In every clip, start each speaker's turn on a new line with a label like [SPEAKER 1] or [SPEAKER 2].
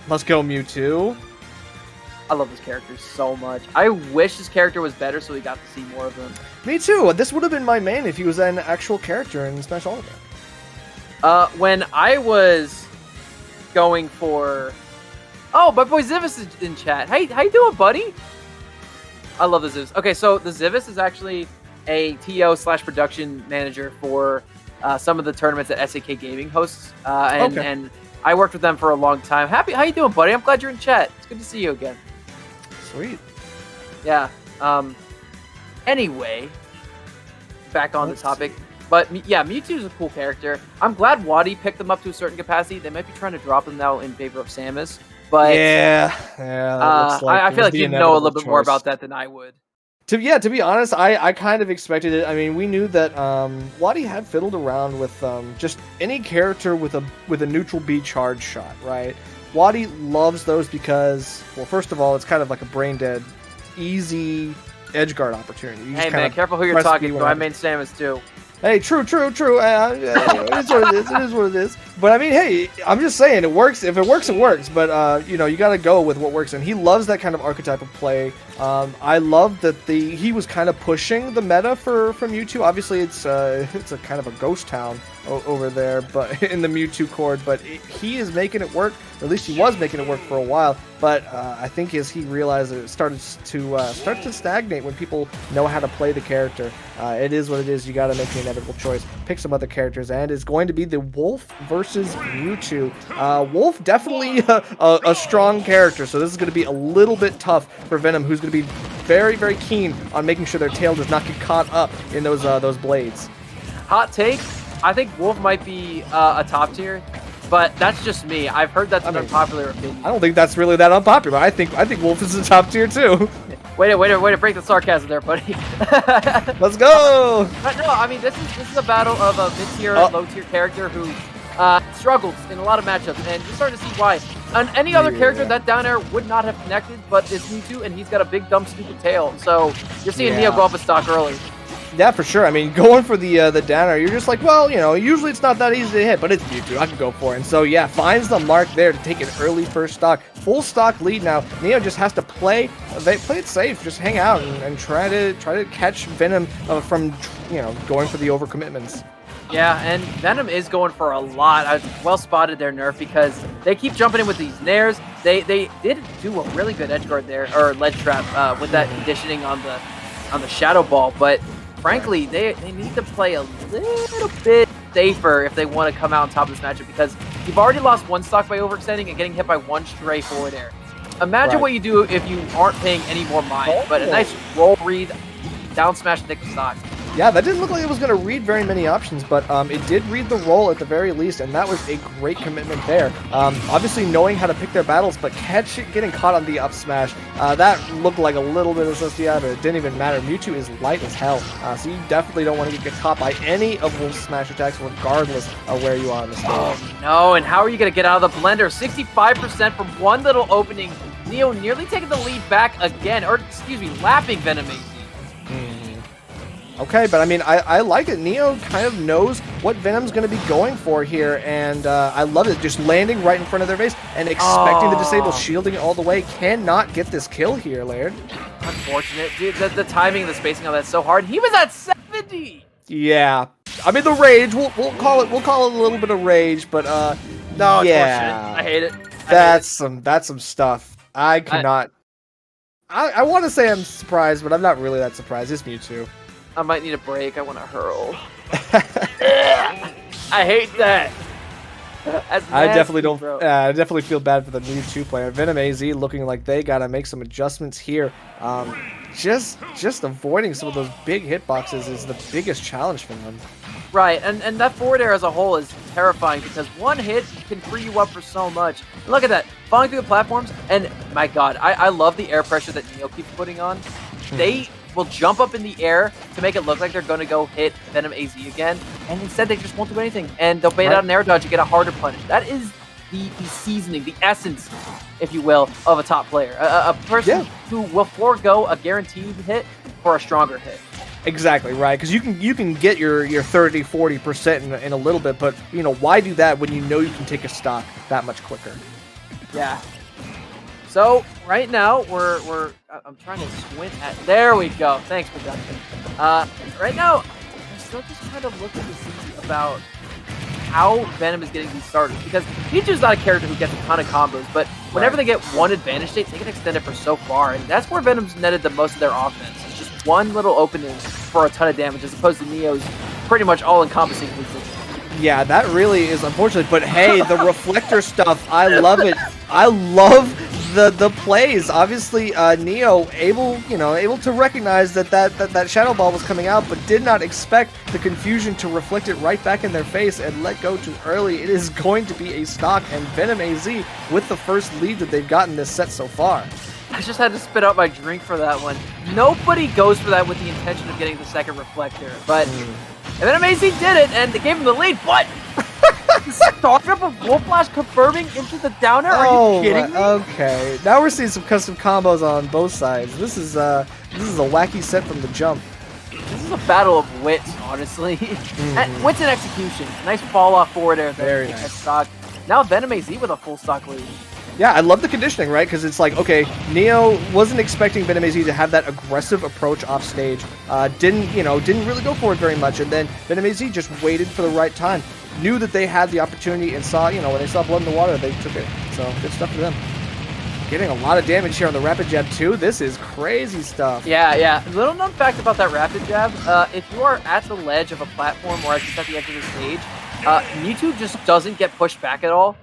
[SPEAKER 1] Let's go, Mewtwo.
[SPEAKER 2] I love this character so much. I wish his character was better so we got to see more of him.
[SPEAKER 1] Me too. This would have been my main if he was an actual character in Smash Ultimate.
[SPEAKER 2] When I was going for... Oh, my boy Zivis is in chat. How you doing, buddy? I love the Zivis. Okay, so the Zivis is actually a TO/production manager for some of the tournaments that SAK Gaming hosts. And I worked with them for a long time. How you doing, buddy? I'm glad you're in chat. It's good to see you again.
[SPEAKER 1] Sweet.
[SPEAKER 2] Yeah. Anyway, back on the topic. But yeah, Mewtwo is a cool character. I'm glad Wadi picked them up to a certain capacity. They might be trying to drop them now in favor of Samus. But
[SPEAKER 1] yeah,
[SPEAKER 2] I feel like you know a little bit more about that than I would.
[SPEAKER 1] To be honest, I kind of expected it. I mean, we knew that Wadi had fiddled around with just any character with a neutral B charge shot, right? Wadi loves those because, well, first of all, it's kind of like a brain dead, easy edge guard opportunity.
[SPEAKER 2] Hey man, careful who you're talking to. I main Samus too.
[SPEAKER 1] Hey, true. It is what it is. It is what it is. But I mean, hey, I'm just saying it works. If it works, it works. But you know, you got to go with what works, and he loves that kind of archetype of play. I love that he was kind of pushing the meta for Mewtwo. Obviously, it's a kind of a ghost town over there, but in the Mewtwo chord. But he is making it work. Or at least he was making it work for a while. But I think as he realized it started to stagnate when people know how to play the character. It is what it is. You got to make the inevitable choice. Pick some other characters, and it's going to be the Wolf versus Mewtwo. Wolf definitely a strong character, so this is going to be a little bit tough for Venom, who's going to be very, very keen on making sure their tail does not get caught up in those blades.
[SPEAKER 2] Hot take: I think Wolf might be a top tier. But that's just me. I've heard that's an unpopular opinion.
[SPEAKER 1] I don't think that's really that unpopular. I think Wolf is a top tier too.
[SPEAKER 2] Way to break the sarcasm there, buddy.
[SPEAKER 1] Let's go.
[SPEAKER 2] But no, I mean this is a battle of a mid-tier, low-tier character who struggles in a lot of matchups, and you're starting to see why. On any other character, that down air would not have connected, but it's Mewtwo, and he's got a big, dumb, stupid tail. So you're seeing Neo go up a stock early.
[SPEAKER 1] Yeah, for sure. I mean, going for the downer, you're just like, well, you know, usually it's not that easy to hit, but it's Mewtwo. I can go for it. And so, yeah, finds the mark there to take an early first stock. Full stock lead now. Neo just has to play it safe. Just hang out and try to catch Venom from, you know, going for the overcommitments.
[SPEAKER 2] Yeah, and Venom is going for a lot. I was well spotted there, Nerf, because they keep jumping in with these nairs. They did do a really good edge guard there, or ledge trap, with that conditioning on the Shadow Ball, but frankly, they need to play a little bit safer if they want to come out on top of this matchup, because you've already lost one stock by overextending and getting hit by one stray forward air. Imagine what you do if you aren't paying any more mind, but a nice roll read, down smash, nick stock.
[SPEAKER 1] Yeah, that didn't look like it was going to read very many options, but it did read the roll at the very least, and that was a great commitment there. Obviously knowing how to pick their battles, but getting caught on the up smash, that looked like a little bit of SSBU, but it didn't even matter. Mewtwo is light as hell, so you definitely don't want to get caught by any of Wolf's smash attacks, regardless of where you are on the stage.
[SPEAKER 2] Oh no, and how are you going to get out of the blender? 65% from one little opening. Neo nearly taking the lead back again, or excuse me, lapping VenomAZ.
[SPEAKER 1] Okay, but I mean, I like it. Neo kind of knows what Venom's going to be going for here, and I love it. Just landing right in front of their face and expecting the disable, shielding it all the way. Cannot get this kill here, Laird.
[SPEAKER 2] Unfortunate. Dude, the timing and the spacing on that's so hard. He was at 70!
[SPEAKER 1] Yeah. I mean, the rage, we'll call it a little bit of rage, but
[SPEAKER 2] no,
[SPEAKER 1] yeah.
[SPEAKER 2] I hate it.
[SPEAKER 1] That's some stuff. I cannot... I want to say I'm surprised, but I'm not really that surprised. It's Mewtwo.
[SPEAKER 2] I might need a break. I want to hurl. I hate that.
[SPEAKER 1] I definitely don't. I definitely feel bad for the Mewtwo player. VenomAZ looking like they gotta make some adjustments here. Just avoiding some of those big hitboxes is the biggest challenge for them.
[SPEAKER 2] Right, and that forward air as a whole is terrifying because one hit can free you up for so much. And look at that, falling through the platforms, and my god, I love the air pressure that Neo keeps putting on. They will jump up in the air to make it look like they're going to go hit VenomAZ again, and instead they just won't do anything, and they'll bait out an air dodge to get a harder punish. That is the seasoning, the essence, if you will, of a top player. A person who will forego a guaranteed hit for a stronger hit.
[SPEAKER 1] Exactly, right, because you can get your 30-40% in a little bit, but you know, why do that when you know you can take a stock that much quicker?
[SPEAKER 2] Yeah. So right now I'm trying to squint at. There we go. Thanks, production. Right now I'm still just kind of looking to see about how Venom is getting these starters, because Mewtwo's not a character who gets a ton of combos, but whenever they get one advantage state, they can extend it for so far, and that's where Venom's netted the most of their offense. It's just one little opening for a ton of damage, as opposed to Neo's pretty much all-encompassing position.
[SPEAKER 1] Yeah, that really is unfortunate, but hey, the reflector stuff, I love it. I love the plays. Obviously, Neo able to recognize that Shadow Ball was coming out, but did not expect the confusion to reflect it right back in their face and let go too early. It is going to be a stock, and VenomAZ with the first lead that they've gotten this set so far.
[SPEAKER 2] I just had to spit out my drink for that one. Nobody goes for that with the intention of getting the second reflector, but VenomAZ did it, and they gave him the lead. What? Start up of Wolf Flash confirming into the down air? Are you kidding me?
[SPEAKER 1] Okay, now we're seeing some custom combos on both sides. This is a wacky set from the jump.
[SPEAKER 2] This is a battle of wits, honestly. And wits and execution. Nice fall off forward air there.
[SPEAKER 1] Very nice.
[SPEAKER 2] Stock. Now VenomAZ with a full stock lead.
[SPEAKER 1] Yeah, I love the conditioning, right? Because it's like, okay, Neo wasn't expecting VenomAZ to have that aggressive approach off stage. Didn't really go for it very much, and then VenomAZ just waited for the right time. Knew that they had the opportunity and saw, when they saw blood in the water, they took it. So good stuff for them. Getting a lot of damage here on the rapid jab too. This is crazy stuff.
[SPEAKER 2] Yeah. Little known fact about that rapid jab: if you are at the ledge of a platform or just at the edge of the stage, Mewtwo just doesn't get pushed back at all,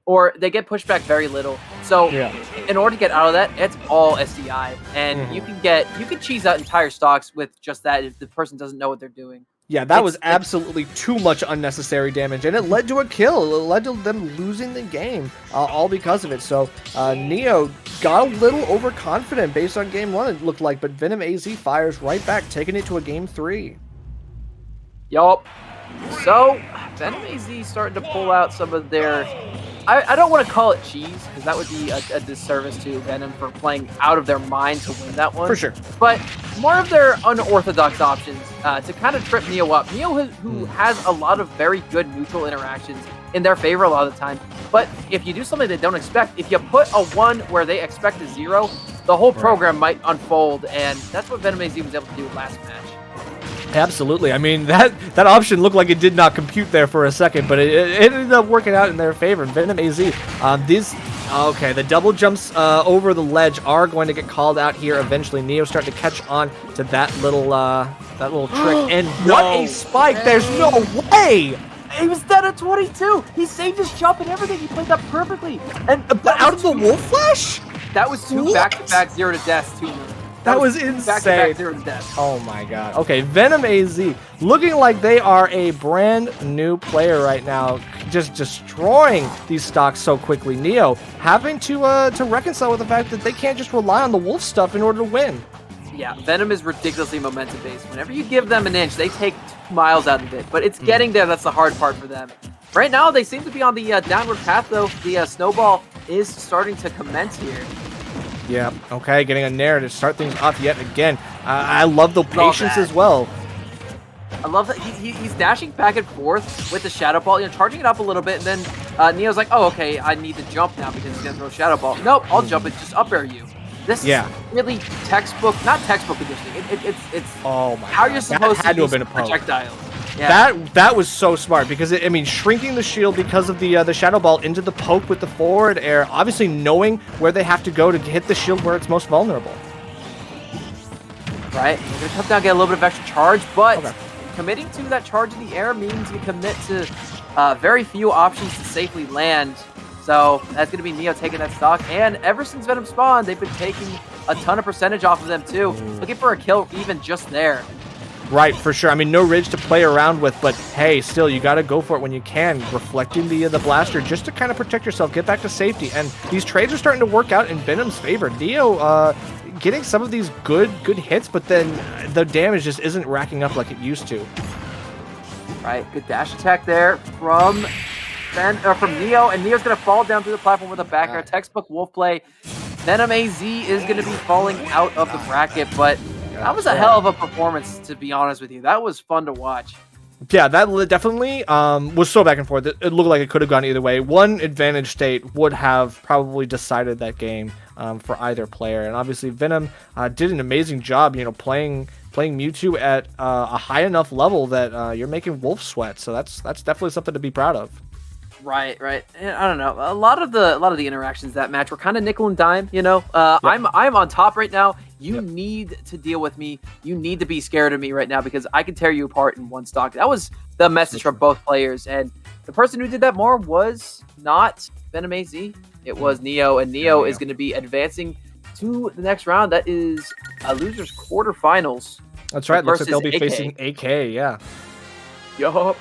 [SPEAKER 2] or they get pushed back very little. So in order to get out of that, it's all SDI, and you can cheese out entire stocks with just that if the person doesn't know what they're doing.
[SPEAKER 1] Yeah, that was absolutely too much unnecessary damage, and it led to a kill. It led to them losing the game, all because of it. So Neo got a little overconfident based on game 1, it looked like, but VenomAZ fires right back, taking it to a game 3.
[SPEAKER 2] Yup. So VenomAZ starting to pull out some of their... I don't want to call it cheese, because that would be a disservice to Venom for playing out of their mind to win that one.
[SPEAKER 1] For sure.
[SPEAKER 2] But more of their unorthodox options to kind of trip Neo up. Neo, who has a lot of very good neutral interactions in their favor a lot of the time. But if you do something they don't expect, if you put a 1 where they expect a 0, the whole program might unfold, and that's what VenomAZ was able to do last match.
[SPEAKER 1] Absolutely. I mean, that option looked like it did not compute there for a second, but it ended up working out in their favor. VenomAZ, the double jumps over the ledge are going to get called out here eventually. Neo starting to catch on to that little trick, and what a spike! There's no way.
[SPEAKER 2] He was dead at 22. He saved his jump and everything. He played that perfectly. And
[SPEAKER 1] out of the Wolf Flash?
[SPEAKER 2] That was 2 back-to-back 0 to deaths too.
[SPEAKER 1] That was insane.
[SPEAKER 2] Back-to-back 0 to death.
[SPEAKER 1] Oh my god. Okay, VenomAZ looking like they are a brand new player right now, just destroying these stocks so quickly. Neo having to reconcile with the fact that they can't just rely on the wolf stuff in order to win.
[SPEAKER 2] Yeah, Venom is ridiculously momentum-based. Whenever you give them an inch, they take 2 miles out of it. But it's getting there that's the hard part for them. Right now, they seem to be on the downward path, though. The snowball is starting to commence here.
[SPEAKER 1] Yeah, okay, getting a Nair to start things off yet again. I love the patience as well.
[SPEAKER 2] I love that he's dashing back and forth with the Shadow Ball, charging it up a little bit, and then Neo's like, oh, okay, I need to jump now because he's going to throw Shadow Ball. Nope, I'll jump it, just up air you. This is really not textbook conditioning. It's
[SPEAKER 1] oh my
[SPEAKER 2] how you're supposed to use projectiles. Yeah.
[SPEAKER 1] That was so smart because shrinking the shield because of the Shadow Ball into the poke with the forward air, obviously knowing where they have to go to hit the shield where it's most vulnerable.
[SPEAKER 2] Right, you're gonna come down, get a little bit of extra charge, but committing to that charge in the air means you commit to very few options to safely land. So that's gonna be Neo taking that stock, and ever since Venom spawned, they've been taking a ton of percentage off of them too. Looking for a kill even just there.
[SPEAKER 1] Right, for sure. I mean, no ridge to play around with, but hey, still, you got to go for it when you can. Reflecting the blaster just to kind of protect yourself, get back to safety. And these trades are starting to work out in Venom's favor. Neo getting some of these good hits, but then the damage just isn't racking up like it used to.
[SPEAKER 2] Right, good dash attack there from Neo, and Neo's going to fall down through the platform with a back air. Textbook wolf play. VenomAZ is going to be falling out of the bracket, but that was a hell of a performance, to be honest with you. That was fun to watch.
[SPEAKER 1] Yeah, that definitely was so back and forth. It looked like it could have gone either way. One advantage state would have probably decided that game for either player, and obviously Venom did an amazing job, playing Mewtwo at a high enough level that you're making Wolf sweat. So that's definitely something to be proud of.
[SPEAKER 2] Right. And I don't know. A lot of the interactions that match were kind of nickel and dime. I'm on top right now. You need to deal with me. You need to be scared of me right now because I can tear you apart in one stock. That was the message from both players, and the person who did that more was not VenomAZ. It was Neo, and Neo is going to be advancing to the next round. That is a losers quarterfinals.
[SPEAKER 1] That's right. Looks like
[SPEAKER 2] versus
[SPEAKER 1] they'll be
[SPEAKER 2] AK.
[SPEAKER 1] facing AK. Yeah.
[SPEAKER 2] Yup.